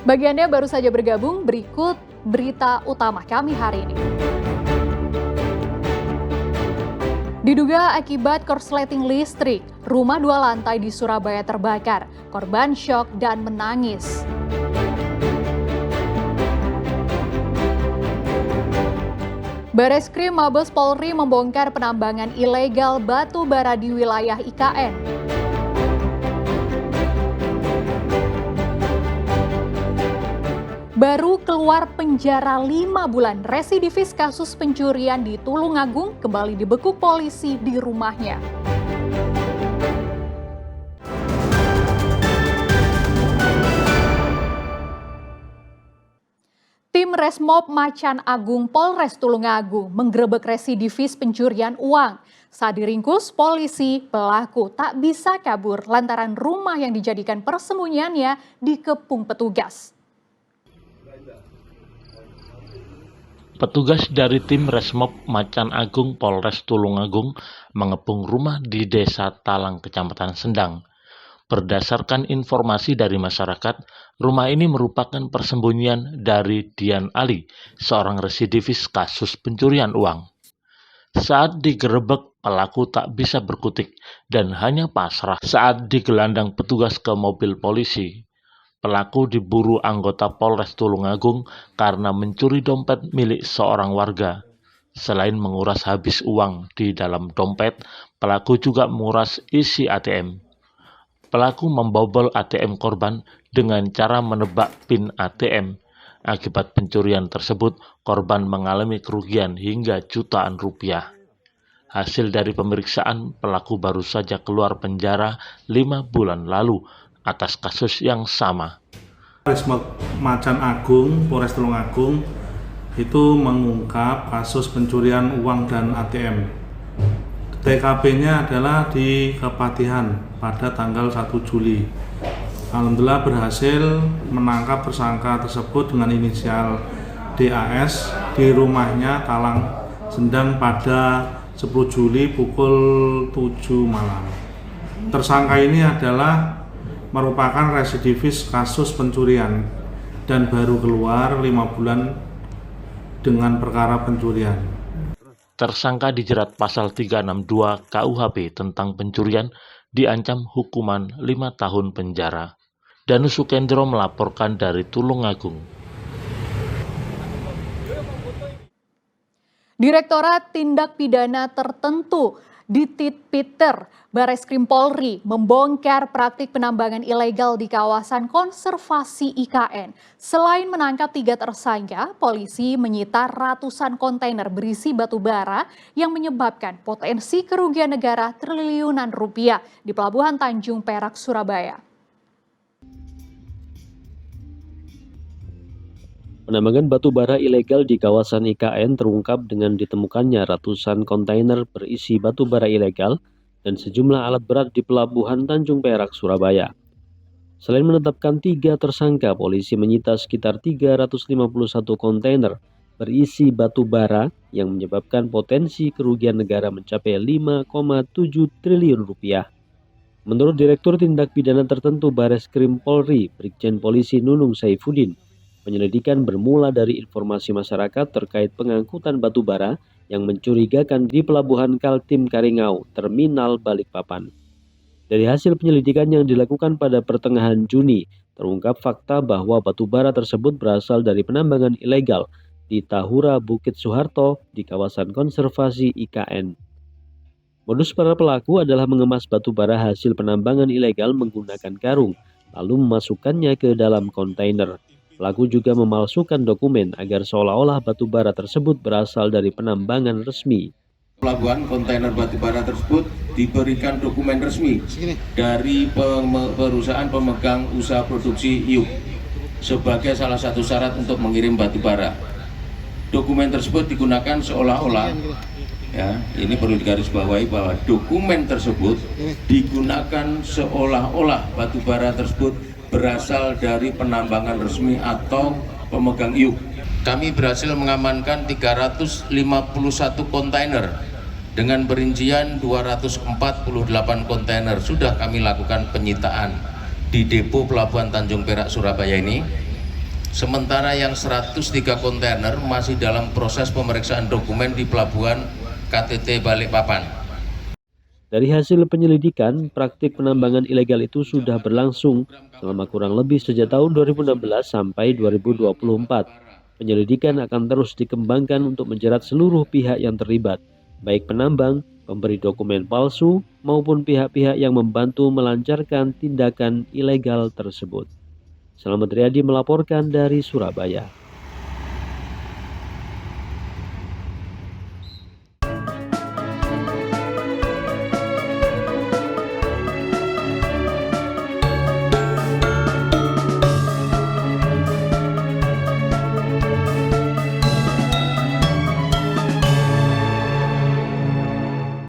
Bagi Anda yang baru saja bergabung, berikut berita utama kami hari ini. Diduga akibat korsleting listrik, rumah 2 lantai di Surabaya terbakar. Korban syok dan menangis. Bareskrim Mabes Polri membongkar penambangan ilegal batu bara di wilayah IKN. Baru keluar penjara 5 bulan, residivis kasus pencurian di Tulungagung kembali dibekuk polisi di rumahnya. Tim Resmob Macan Agung Polres Tulungagung menggerebek residivis pencurian uang. Saat diringkus, polisi pelaku tak bisa kabur lantaran rumah yang dijadikan persembunyiannya dikepung petugas. Petugas dari tim Resmob Macan Agung Polres Tulungagung mengepung rumah di Desa Talang, Kecamatan Sendang. Berdasarkan informasi dari masyarakat, rumah ini merupakan persembunyian dari Dian Ali, seorang residivis kasus pencurian uang. Saat digerebek, pelaku tak bisa berkutik dan hanya pasrah saat digelandang petugas ke mobil polisi. Pelaku diburu anggota Polres Tulungagung karena mencuri dompet milik seorang warga. Selain menguras habis uang di dalam dompet, pelaku juga menguras isi ATM. Pelaku membobol ATM korban dengan cara menebak PIN ATM. Akibat pencurian tersebut, korban mengalami kerugian hingga jutaan rupiah. Hasil dari pemeriksaan, pelaku baru saja keluar penjara 5 bulan lalu atas kasus yang sama. Resmob Macan Agung, Polres Tulungagung itu mengungkap kasus pencurian uang dan ATM. TKP-nya adalah di Kepatihan pada tanggal 1 Juli. Alhamdulillah berhasil menangkap tersangka tersebut dengan inisial DAS di rumahnya Talang Sendang pada 10 Juli pukul 7 malam. Tersangka ini adalah merupakan residivis kasus pencurian dan baru keluar 5 bulan dengan perkara pencurian. Tersangka dijerat pasal 362 KUHP tentang pencurian, diancam hukuman 5 tahun penjara. Danus Sukendro melaporkan dari Tulungagung. Direktorat Tindak Pidana Tertentu Ditpiter Bareskrim Polri membongkar praktik penambangan ilegal di kawasan konservasi IKN. Selain menangkap 3 tersangka, polisi menyita ratusan kontainer berisi batu bara yang menyebabkan potensi kerugian negara triliunan rupiah di Pelabuhan Tanjung Perak, Surabaya. Penambangan batu bara ilegal di kawasan IKN terungkap dengan ditemukannya ratusan kontainer berisi batu bara ilegal dan sejumlah alat berat di Pelabuhan Tanjung Perak, Surabaya. Selain menetapkan 3 tersangka, polisi menyita sekitar 351 kontainer berisi batu bara yang menyebabkan potensi kerugian negara mencapai 5,7 triliun rupiah. Menurut Direktur Tindak Pidana Tertentu Bareskrim Polri, Brigjen Polisi Nunung Saifuddin, penyelidikan bermula dari informasi masyarakat terkait pengangkutan batu bara yang mencurigakan di Pelabuhan Kaltim Karingau, Terminal Balikpapan. Dari hasil penyelidikan yang dilakukan pada pertengahan Juni, terungkap fakta bahwa batu bara tersebut berasal dari penambangan ilegal di Tahura Bukit Soeharto di kawasan konservasi IKN. Modus para pelaku adalah mengemas batu bara hasil penambangan ilegal menggunakan karung, lalu memasukkannya ke dalam kontainer. Pelaku juga memalsukan dokumen agar seolah-olah batu bara tersebut berasal dari penambangan resmi. Pelabuhan kontainer batu bara tersebut diberikan dokumen resmi dari perusahaan pemegang usaha produksi IUP sebagai salah satu syarat untuk mengirim batu bara. Dokumen tersebut digunakan seolah-olah, ya, ini perlu digarisbawahi bahwa dokumen tersebut digunakan seolah-olah batu bara tersebut berasal dari penambangan resmi atau pemegang IUP. Kami berhasil mengamankan 351 kontainer dengan perincian 248 kontainer. Sudah kami lakukan penyitaan di depo Pelabuhan Tanjung Perak, Surabaya ini. Sementara yang 103 kontainer masih dalam proses pemeriksaan dokumen di Pelabuhan KTT Balikpapan. Dari hasil penyelidikan, praktik penambangan ilegal itu sudah berlangsung selama kurang lebih sejak tahun 2016 sampai 2024. Penyelidikan akan terus dikembangkan untuk menjerat seluruh pihak yang terlibat, baik penambang, pemberi dokumen palsu, maupun pihak-pihak yang membantu melancarkan tindakan ilegal tersebut. Selamat Riyadi melaporkan dari Surabaya.